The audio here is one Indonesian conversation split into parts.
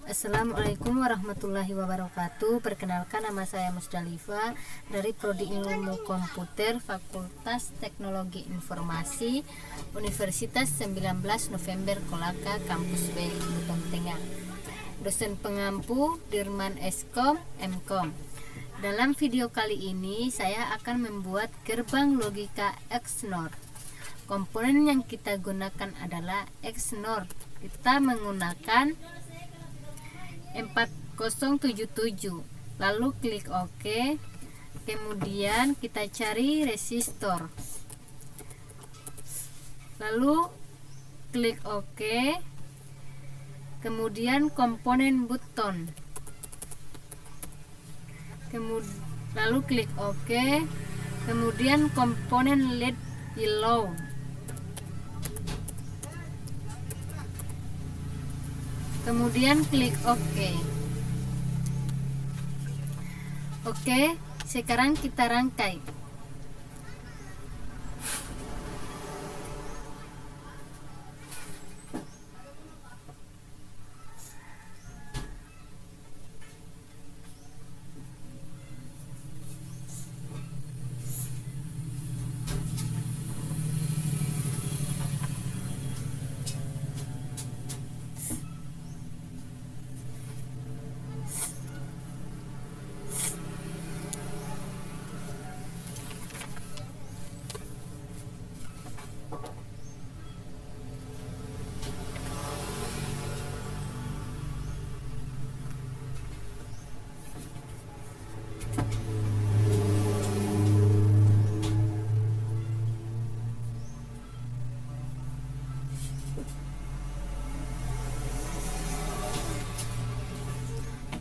Assalamualaikum warahmatullahi wabarakatuh. Perkenalkan, nama saya Musdalifah dari Prodi Ilmu Komputer Fakultas Teknologi Informasi Universitas 19 November Kolaka Kampus B Buton Tengah. Dosen pengampu Dirman Eskom Mkom. Dalam video kali ini saya akan membuat gerbang logika XNOR. Komponen yang kita gunakan adalah XNOR. Kita menggunakan 4077, lalu klik OK. Kemudian kita cari resistor, lalu klik OK. Kemudian komponen button, lalu klik OK. Kemudian komponen LED yellow, kemudian klik OK. Oke, sekarang kita rangkai.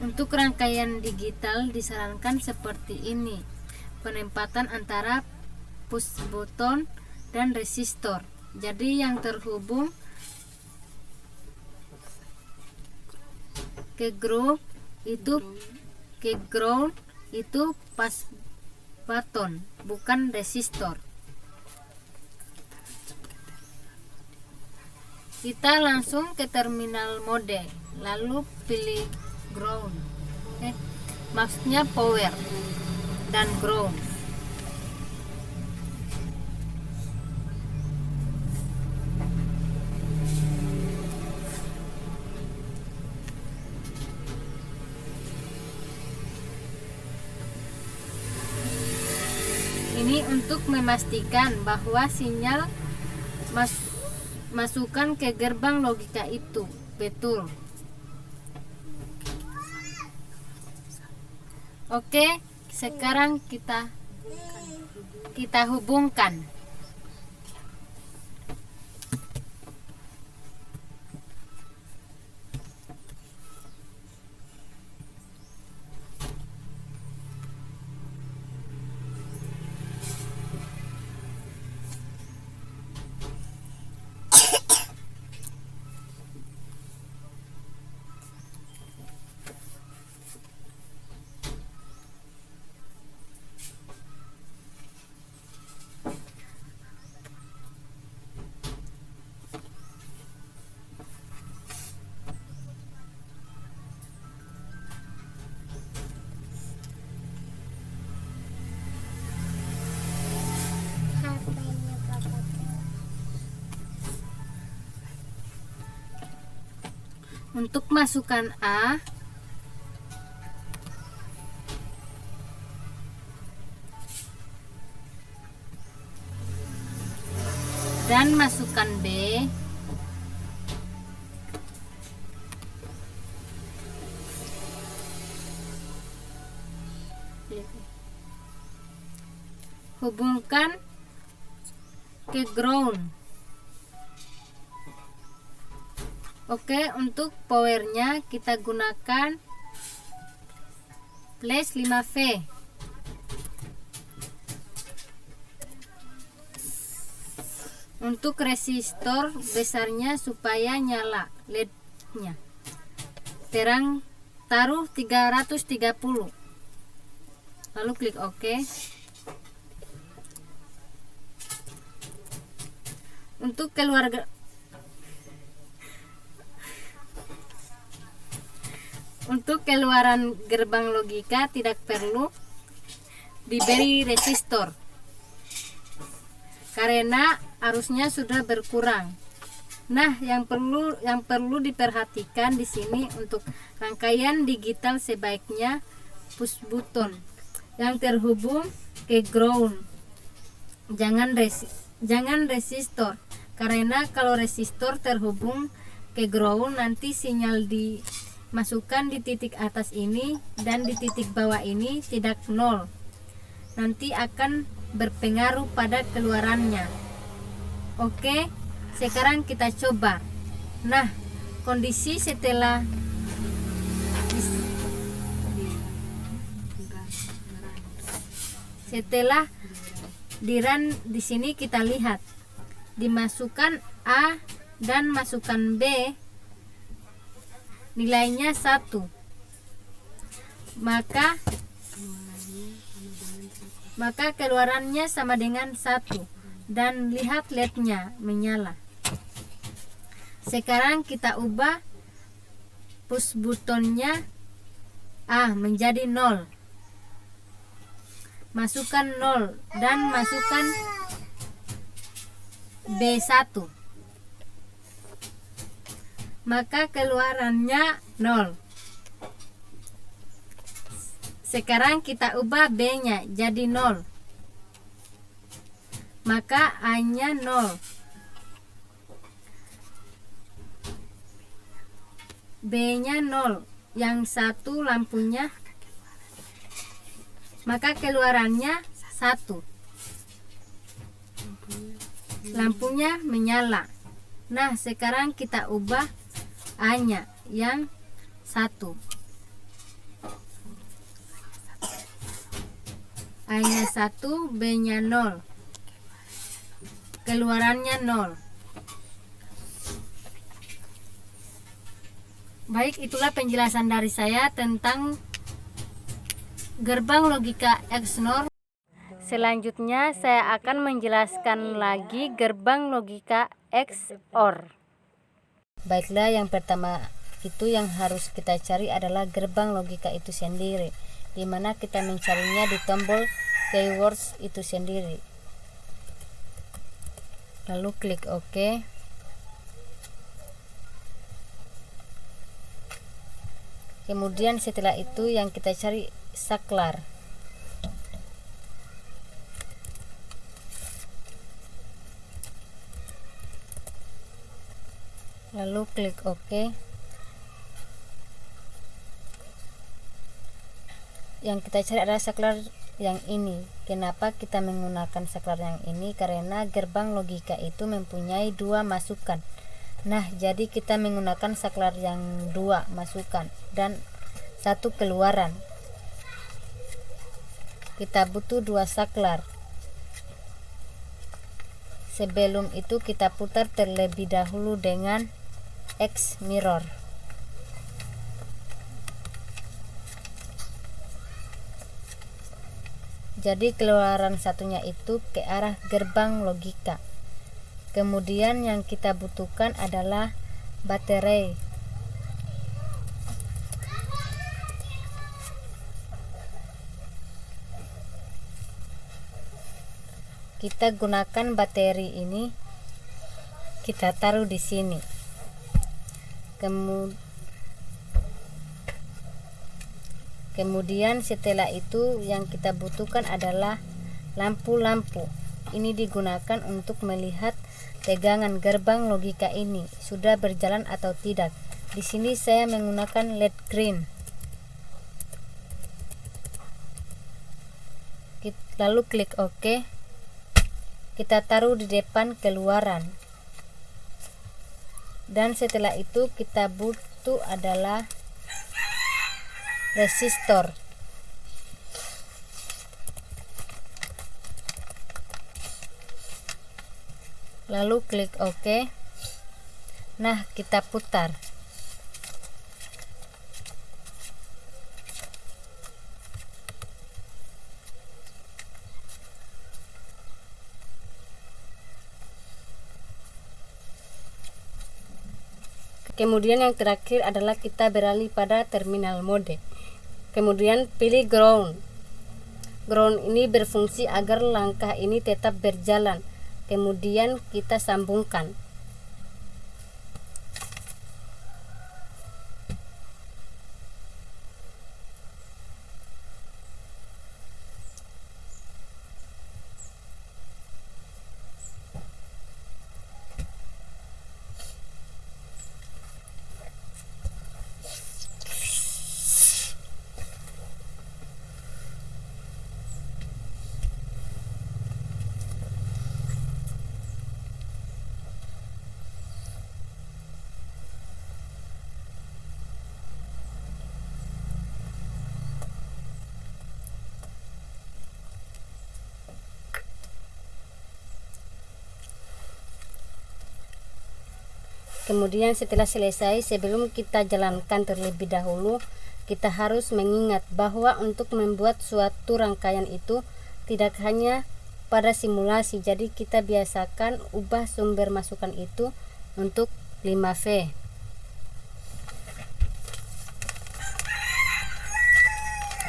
Untuk rangkaian digital disarankan seperti ini: penempatan antara push button dan resistor. Jadi yang terhubung ke ground itu push button, bukan resistor. Kita langsung ke terminal mode, lalu pilih ground, maksudnya power dan ground. Ini untuk memastikan bahwa sinyal masukkan ke gerbang logika itu betul. Oke, sekarang kita hubungkan. Untuk masukkan A, dan masukkan B, hubungkan ke ground. Oke, untuk powernya kita gunakan flash 5V. Untuk resistor besarnya supaya nyala LED-nya terang, taruh 330, lalu klik OK. Untuk keluarga Untuk keluaran gerbang logika tidak perlu diberi resistor karena arusnya sudah berkurang. Nah, yang perlu diperhatikan di sini untuk rangkaian digital sebaiknya push button yang terhubung ke ground. Jangan resistor, karena kalau resistor terhubung ke ground nanti sinyal dimasukkan di titik atas ini dan di titik bawah ini tidak nol. Nanti akan berpengaruh pada keluarannya. Oke, sekarang kita coba. Nah, kondisi setelah di-run di sini kita lihat dimasukkan A dan masukkan B nilainya 1, maka keluarannya sama dengan 1 dan lihat LED-nya menyala. Sekarang kita ubah push buttonnya A menjadi 0, masukkan 0 dan masukkan B1, maka keluarannya 0. Sekarang kita ubah B nya jadi 0, maka A nya 0, B nya 0, yang satu lampunya, maka keluarannya 1, lampunya menyala. Nah, sekarang kita ubah A nya yang 1, A nya 1, B nya 0, keluarannya 0. Baik, itulah penjelasan dari saya tentang gerbang logika XNOR. Selanjutnya saya akan menjelaskan lagi gerbang logika XOR. Baiklah, yang pertama itu yang harus kita cari adalah gerbang logika itu sendiri, di mana kita mencarinya di tombol keywords itu sendiri. Lalu klik OK. Kemudian setelah itu yang kita cari saklar. Lalu klik OK. Yang kita cari adalah saklar yang ini. Kenapa kita menggunakan saklar yang ini? Karena gerbang logika itu mempunyai 2 masukan. Nah, jadi kita menggunakan saklar yang 2 masukan dan 1 keluaran. Kita butuh 2 saklar. Sebelum itu kita putar terlebih dahulu dengan X mirror. Jadi keluaran satunya itu ke arah gerbang logika. Kemudian yang kita butuhkan adalah baterai. Kita gunakan bateri ini, kita taruh di sini. Kemudian setelah itu yang kita butuhkan adalah lampu-lampu. Ini digunakan untuk melihat tegangan gerbang logika ini sudah berjalan atau tidak. Di sini saya menggunakan LED green. Lalu klik OK. Kita taruh di depan keluaran. Dan setelah itu kita butuh adalah resistor. Lalu klik OK. Nah, kita putar. Kemudian yang terakhir adalah kita beralih pada terminal mode. Kemudian pilih ground. Ground ini berfungsi agar langkah ini tetap berjalan. Kemudian kita sambungkan. Kemudian setelah selesai, sebelum kita jalankan terlebih dahulu, kita harus mengingat bahwa untuk membuat suatu rangkaian itu tidak hanya pada simulasi. Jadi kita biasakan ubah sumber masukan itu untuk 5V.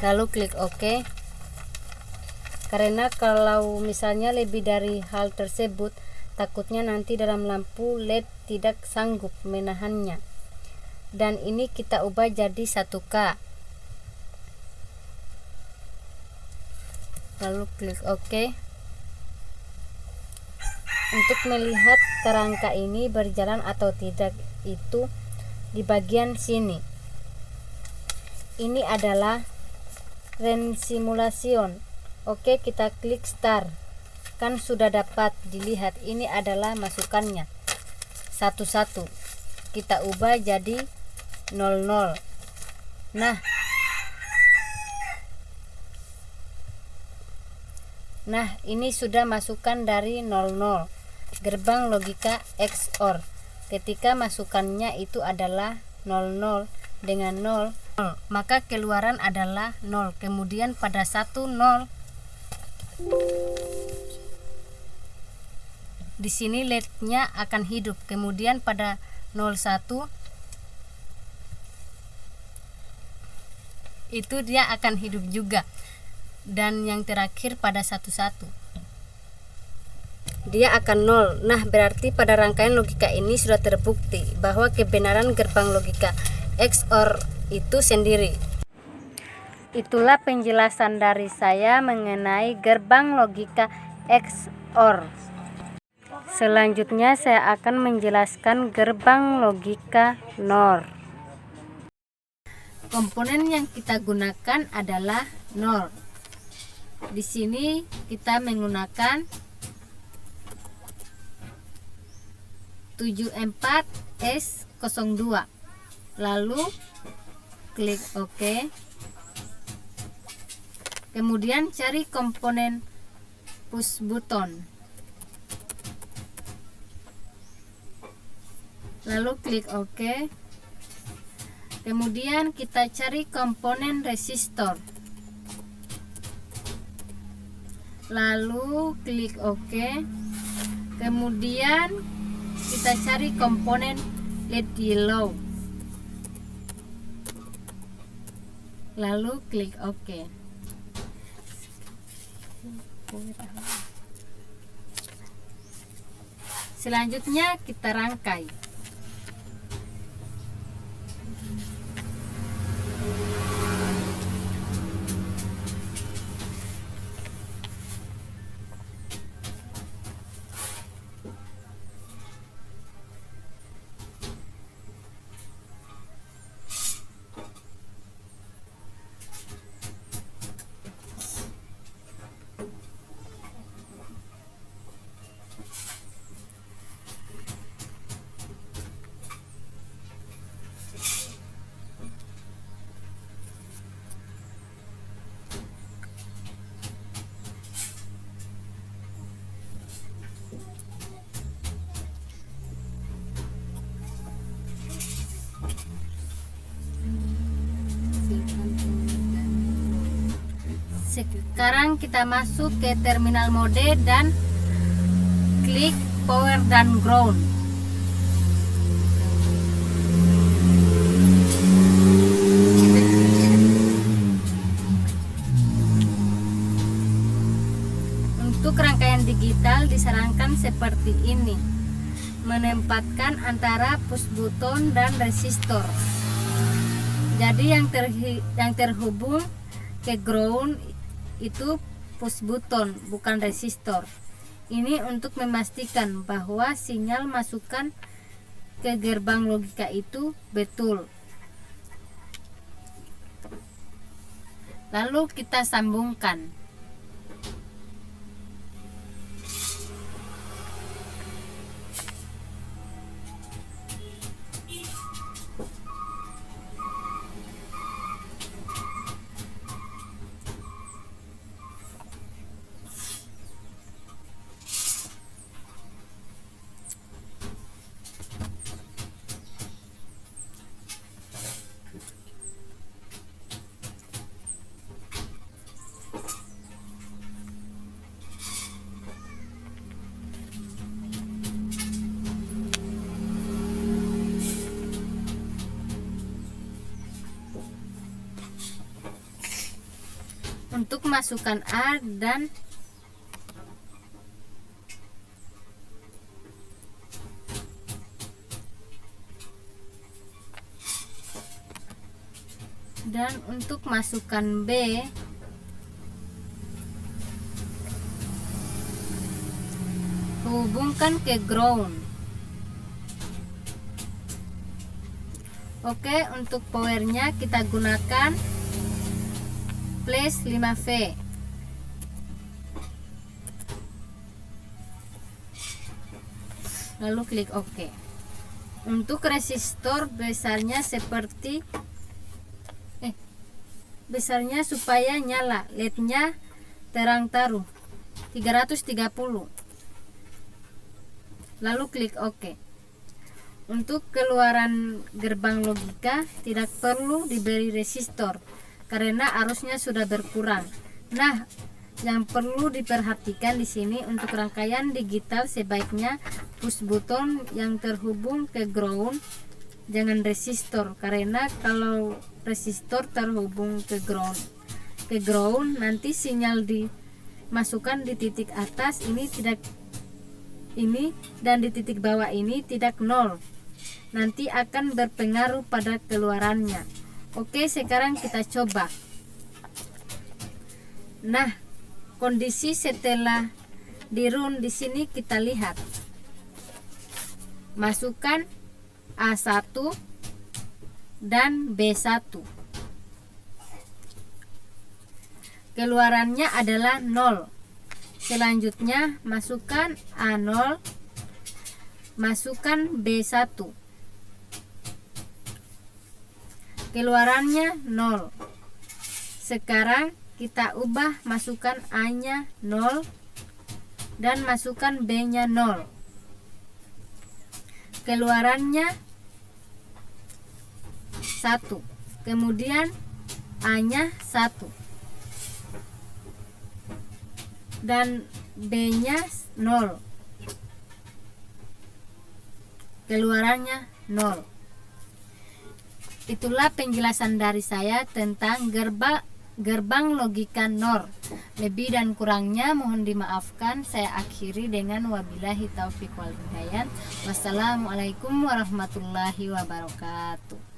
Lalu klik OK. Karena kalau misalnya lebih dari hal tersebut, takutnya nanti dalam lampu LED tidak sanggup menahannya. Dan ini kita ubah jadi 1K. Lalu klik OK. Untuk melihat kerangka ini berjalan atau tidak itu di bagian sini. Ini adalah run simulation. Oke, kita klik start. Kan sudah dapat dilihat, ini adalah masukannya 11. Kita ubah jadi 00. Nah ini sudah masukan dari 00, gerbang logika XOR. Ketika masukannya itu adalah 00 dengan 0, maka keluaran adalah 0. Kemudian pada 10, di sini LED-nya akan hidup. Kemudian pada 01 itu dia akan hidup juga. Dan yang terakhir pada 11 dia akan 0. Nah, berarti pada rangkaian logika ini sudah terbukti bahwa kebenaran gerbang logika XOR itu sendiri. Itulah penjelasan dari saya mengenai gerbang logika XOR. Selanjutnya saya akan menjelaskan gerbang logika NOR. Komponen yang kita gunakan adalah NOR. Di sini kita menggunakan 74S02. Lalu klik OK. Kemudian cari komponen push button. Lalu klik OK. Kemudian kita cari komponen resistor. Lalu klik OK. Kemudian kita cari komponen LED yellow. Lalu klik OK. Selanjutnya kita rangkai. Sekarang kita masuk ke terminal mode dan klik power dan ground. disarankan seperti ini, menempatkan antara push button dan resistor. Jadi yang terhubung ke ground itu push button, bukan resistor. Ini untuk memastikan bahwa sinyal masukan ke gerbang logika itu betul. Lalu kita sambungkan. Untuk masukkan A dan untuk masukkan B, hubungkan ke ground. Oke, untuk powernya kita gunakan plus 5V. Lalu klik OK. Untuk resistor besarnya besarnya supaya nyala, LED-nya terang taruh 330. Lalu klik OK. Untuk keluaran gerbang logika tidak perlu diberi resistor karena arusnya sudah berkurang. Nah, yang perlu diperhatikan di sini untuk rangkaian digital sebaiknya push button yang terhubung ke ground, jangan resistor, karena kalau resistor terhubung ke ground nanti sinyal dimasukkan di titik atas ini dan di titik bawah ini tidak nol. Nanti akan berpengaruh pada keluarannya. Oke, sekarang kita coba. Nah, kondisi setelah di run di sini kita lihat. Masukkan A1 dan B1. Keluarannya adalah 0. Selanjutnya masukkan A0, masukkan B1. Keluarannya 0. Sekarang kita ubah, masukkan A-nya 0 dan masukkan B-nya 0. Keluarannya 1. Kemudian A-nya 1 dan B-nya 0. Keluarannya 0. Itulah penjelasan dari saya tentang gerbang logika NOR. Lebih dan kurangnya mohon dimaafkan. Saya akhiri dengan wabillahi taufiq wal hidayah. Wassalamualaikum warahmatullahi wabarakatuh.